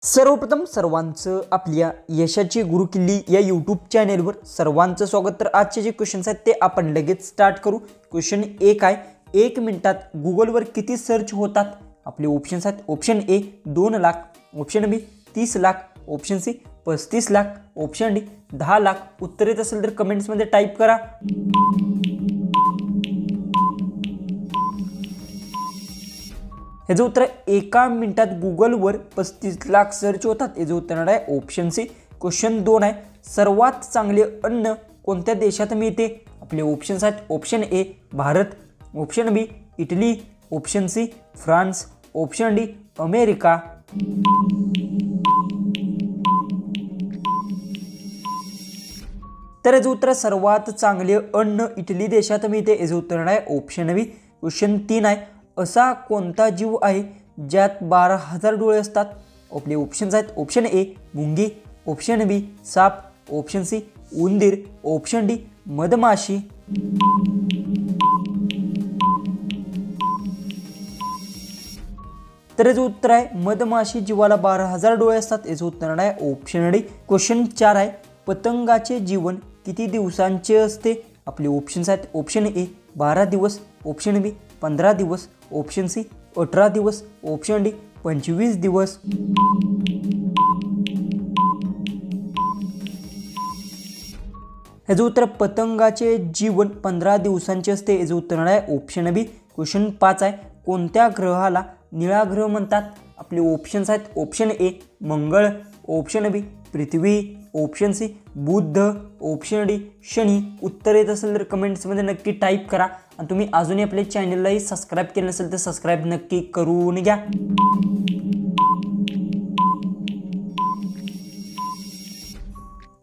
सर्वप्रथम सर्वांचं आपल्या यशाची गुरुकिल्ली या यूट्यूब चॅनेलवर सर्वांचं स्वागत। तर आजचे जे क्वेश्चन्स आहेत ते आपण लगेच स्टार्ट करू। क्वेश्चन 1 आहे, 1 मिनिटात गुगलवर किती सर्च होतात? आपले ऑप्शन्स आहेत, option A 2 lakh, option B 30 lakh, option C 35 lakh, option D 10 lakh. उत्तर येत असेल तर कमेंट्समध्ये टाईप करा। हे जो उत्तर आहे, 1 मिनिटात गुगलवर 35 लाख सर्च होतात। हे जो उत्तर आहे ऑप्शन सी। क्वेश्चन 2 आहे, सर्वात चांगले अन्न कोणत्या देशात मिळते? आपले ऑप्शन्स आहेत, option A Bharat, option B Italy, option C France, option D America. तर याचं उत्तर सर्वात चांगले अन्न इटली देशात मिळते। याचं उत्तर आहे ऑप्शन बी। क्वेश्चन 3 आहे, असा कोणता जीव आहे ज्यात 12,000 डोळे असतात? आपले ऑप्शन्स आहेत, ऑप्शन ए मुंगी, ऑप्शन बी साप, ऑप्शन सी उंदीर, ऑप्शन डी मधमाशी। तर याचं उत्तर आहे मधमाशी जीवाला 12,000 डोळे असतात। याचं उत्तर आहे ऑप्शन डी। क्वेश्चन 4 आहे, पतंगाचे जीवन किती दिवसांचे असते? आपले ऑप्शन्स आहेत, ऑप्शन ए 12 दिवस, ऑप्शन बी 15 दिवस, ऑप्शन सी 18 दिवस, ऑप्शन डी 25 दिवस। याचं उत्तर पतंगाचे जीवन 15 दिवसांचे असते। याचं उत्तर आहे ऑप्शन बी। क्वेश्चन 5 आहे, कोणत्या ग्रहाला निळा ग्रह म्हणतात? आपले ऑप्शन्स आहेत, ऑप्शन ए मंगळ, ऑप्शन बी पृथ्वी, ऑप्शन सी बुध, ऑप्शन डी शनी। उत्तर येत असेल तर कमेंट्समध्ये नक्की टाईप करा। आणि तुम्ही अजूनही आपल्या चॅनललाही सबस्क्राईब केलं नसेल तर सबस्क्राईब नक्की करून घ्या।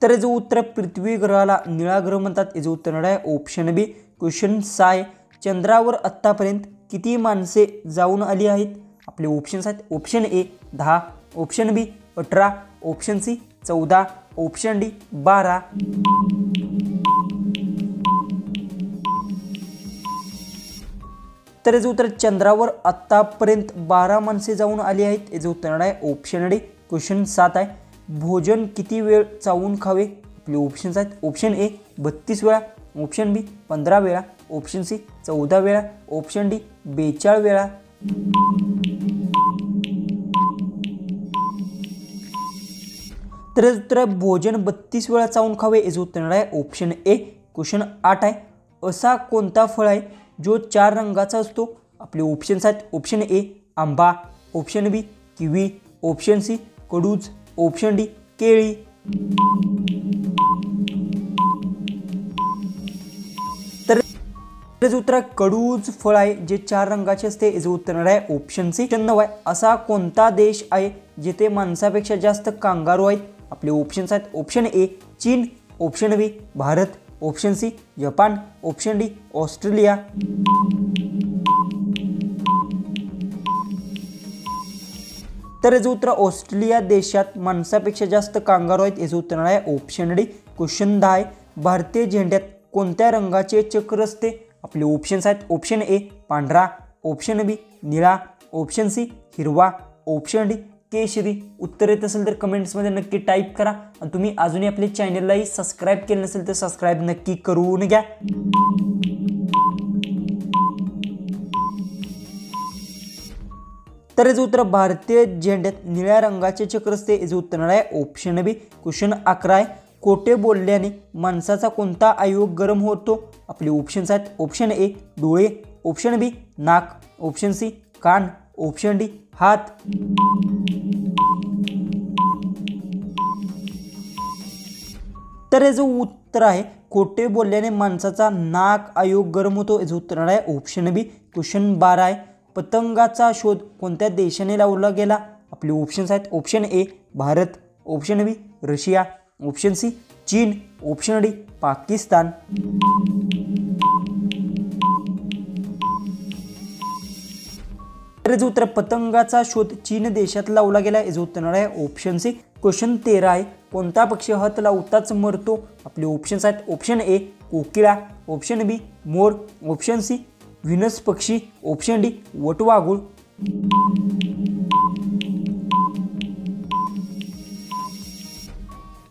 तर याचं उत्तर पृथ्वी ग्रहाला निळा ग्रह म्हणतात। याचं उत्तर आहे ऑप्शन बी। क्वेश्चन 6 आहे, चंद्रावर आत्तापर्यंत किती माणसे जाऊन आली आहेत? आपले ऑप्शन्स आहेत, option A 10, option B 18, option C 14, option D 12। तर याचं उत्तर चंद्रावर आत्तापर्यंत 12 माणसे जाऊन आली आहेत। याचं उत्तर आहे ऑप्शन डी। क्वेश्चन 7 आहे, भोजन किती वेळ चावून खावे? आपले ऑप्शन्स आहेत, ऑप्शन ए 32 वेळा, ऑप्शन बी 15 वेळा, ऑप्शन सी 14 वेळा, ऑप्शन डी 42 वेळा। तर उत्तर भोजन 32 वेळा चावून खावे। याचं उत्तर आहे ऑप्शन ए। क्वेश्चन 8 आहे, असा कोणता फळ आहे जो 4 रंगाचा असतो? आपले ऑप्शन्स आहेत, ऑप्शन ए आंबा, option B kiwi, option C कडूज, ऑप्शन डी केळी। तर उत्तर कडूज फळ आहे जे 4 रंगाचे असते। याचं उत्तर आहे ऑप्शन सी। 9 आहे, असा कोणता देश आहे जिथे माणसापेक्षा जास्त कांगारू आहेत? आपले ऑप्शन्स आहेत, ऑप्शन ए चीन, option B Bharat, option C Japan, option D Australia. तर याचं उत्तर ऑस्ट्रेलिया देशात माणसापेक्षा जास्त कांगारू आहेत। याचं उत्तर आहे ऑप्शन डी। क्वेश्चन 10 आहे, भारतीय झेंड्यात कोणत्या रंगाचे चक्र असते? आपले ऑप्शन्स आहेत, ऑप्शन ए पांढरा, ऑप्शन बी निळा, ऑप्शन सी हिरवा, ऑप्शन डी केशरी। उत्तर येत असेल तर कमेंट्समध्ये नक्की टाईप करा। आणि तुम्ही अजूनही आपल्या चॅनललाही सबस्क्राईब केलं नसेल तर सबस्क्राईब नक्की करून घ्या। तर याचं उत्तर भारतीय झेंड्यात निळ्या रंगाचे चक्र असते। याचं उत्तर आहे ऑप्शन बी। क्वेश्चन 11 आहे, खोटे बोलल्याने माणसाचा कोणता अवयव गरम होतो? आपले ऑप्शन्स आहेत, ऑप्शन ए डोळे, ऑप्शन बी नाक, ऑप्शन सी कान, ऑप्शन डी हात। तर याचं उत्तर आहे खोटे बोलल्याने माणसाचा नाक अवयव गरम होतो। याचं उत्तर आहे ऑप्शन बी। क्वेश्चन 12 आहे, पतंगाचा शोध कोणत्या देशाने लावला गेला? आपले ऑप्शन्स आहेत, option A Bharat, option B Russia, option C चीन, ऑप्शन डी पाकिस्तान। तर याचं उत्तर पतंगाचा शोध चीन देशात लावला गेला। याचं उत्तर आहे ऑप्शन सी। क्वेश्चन 13 आहे, कोणता पक्षी हात लावताच मरतो? आपले ऑप्शन्स आहेत, ऑप्शन ए कोकिळा, ऑप्शन बी मोर, ऑप्शन सी व्हीनस पक्षी, ऑप्शन डी वटवाघूळ।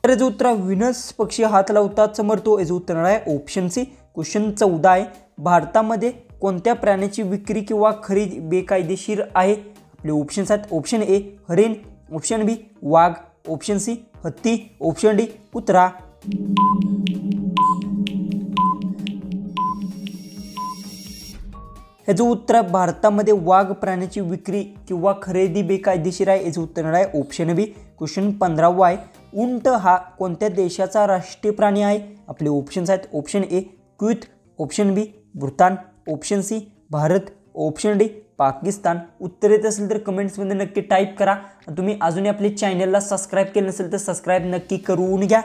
तर याचं उत्तर आहे व्हीनस पक्षी हात लावताच मरतो, याचं उत्तर आहे ऑप्शन सी. क्वेश्चन 14 आहे, भारतामध्ये कोणत्या प्राण्याची विक्री किंवा खरेदी बेकायदेशीर आहे? आपले ऑप्शन्स आहेत ऑप्शन ए हरिण, ऑप्शन बी वाघ, ऑप्शन सी हत्ती, ऑप्शन डी कुत्रा. याचं उत्तर आहे भारतामध्ये वाघ प्राण्याची विक्री किंवा खरेदी बेकायदेशीर आहे, याचं उत्तर आहे ऑप्शन बी. क्वेश्चन 15 आहे, उंट हा कोणत्या देशाचा राष्ट्रीय प्राणी आहे? आपले ऑप्शन्स आहेत ऑप्शन ए क्विथ, option B Bhutan, option C Bharat, option D Pakistan. उत्तर येत असेल तर कमेंट्समध्ये नक्की टाईप करा. आणि तुम्ही अजूनही आपल्या चॅनलला सबस्क्राईब केलं नसेल तर सबस्क्राईब नक्की करून घ्या.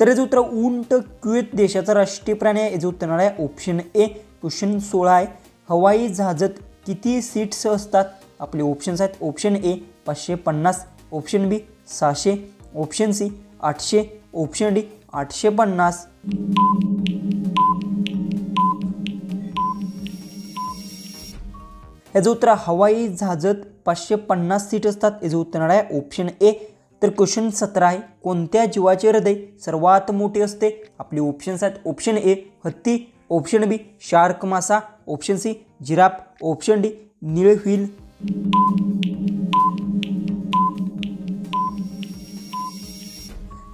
तर याचं उत्तर उंट क्वेत देशाचा राष्ट्रीय प्राणी आहे, याचं उत्तर आहे ऑप्शन ए. क्वेश्चन 16 आहे, हवाई जहाजात किती सीट्स असतात? आपले ऑप्शन्स आहेत option A 550, option B 600, option C 800, option D 850. याचं उत्तर हवाई जहाजात 550 सीट असतात, याचं उत्तर आहे ऑप्शन ए. तर क्वेश्चन 17 आहे, कोणत्या जीवाचे हृदय सर्वात मोठे असते? आपले ऑप्शन्स आहेत ऑप्शन ए हत्ती, ऑप्शन बी शार्क मासा, option C giraffe, option D निळव्हील.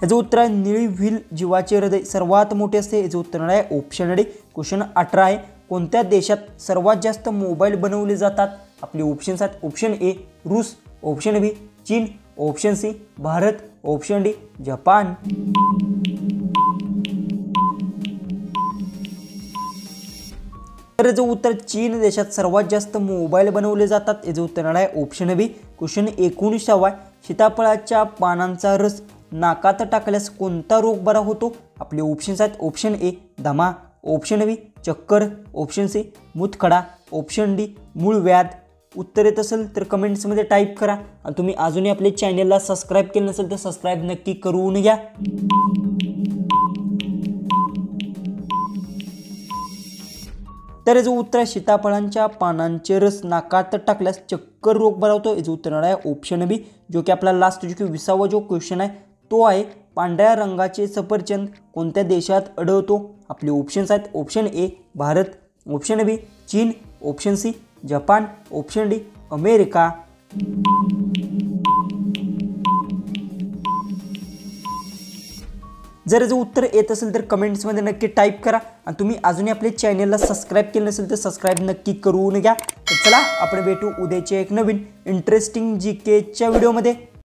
याचं उत्तर आहे निळव्हील जीवाचे हृदय सर्वात मोठे असते, याचं उत्तर आहे ऑप्शन डी. क्वेश्चन 18 आहे, कोणत्या देशात सर्वात जास्त मोबाईल बनवले जातात? आपले ऑप्शन्स आहेत ऑप्शन ए रूस, ऑप्शन बी चीन, option C Bharat, option D Japan. तर याचं उत्तर चीन देशात सर्वात जास्त मोबाईल बनवले जातात, याचं उत्तर आहे ऑप्शन बी. क्वेश्चन 19 आहे, सीताफळाच्या पानांचा रस नाकात टाकल्यास कोणता रोग बरा होतो? आपले ऑप्शन्स आहेत ऑप्शन ए दमा, ऑप्शन बी चक्कर, ऑप्शन सी मूतखडा, ऑप्शन डी मूळव्याध. उत्तर येत असेल तर कमेंट्समध्ये टाईप करा. आणि तुम्ही अजूनही आपल्या चॅनलला सबस्क्राईब केलं नसेल तर सबस्क्राईब नक्की करून घ्या. तर याचं उत्तर आहे सीताफळांच्या पानांचे रस नाकात टाकल्यास चक्कर रोग बरा होतो, याचं उत्तर आहे ऑप्शन बी. जो की आपला लास्ट जो की 20वा जो क्वेश्चन आहे तो आहे, पांढऱ्या रंगाचे सफरचंद कोणत्या देशात आढळतो? आपले ऑप्शन्स आहेत option A Bharat, option B चीन, option C Japan, option D America. जर याचं उत्तर येत असेल तर कमेंट्समध्ये नक्की टाईप करा. आणि तुम्ही अजूनही आपल्या चॅनलला सबस्क्राईब केलं नसेल तर सबस्क्राईब नक्की करून घ्या. तर चला आपण भेटू उद्याच्या एक नवीन इंटरेस्टिंग जीकेच्या व्हिडिओमध्ये.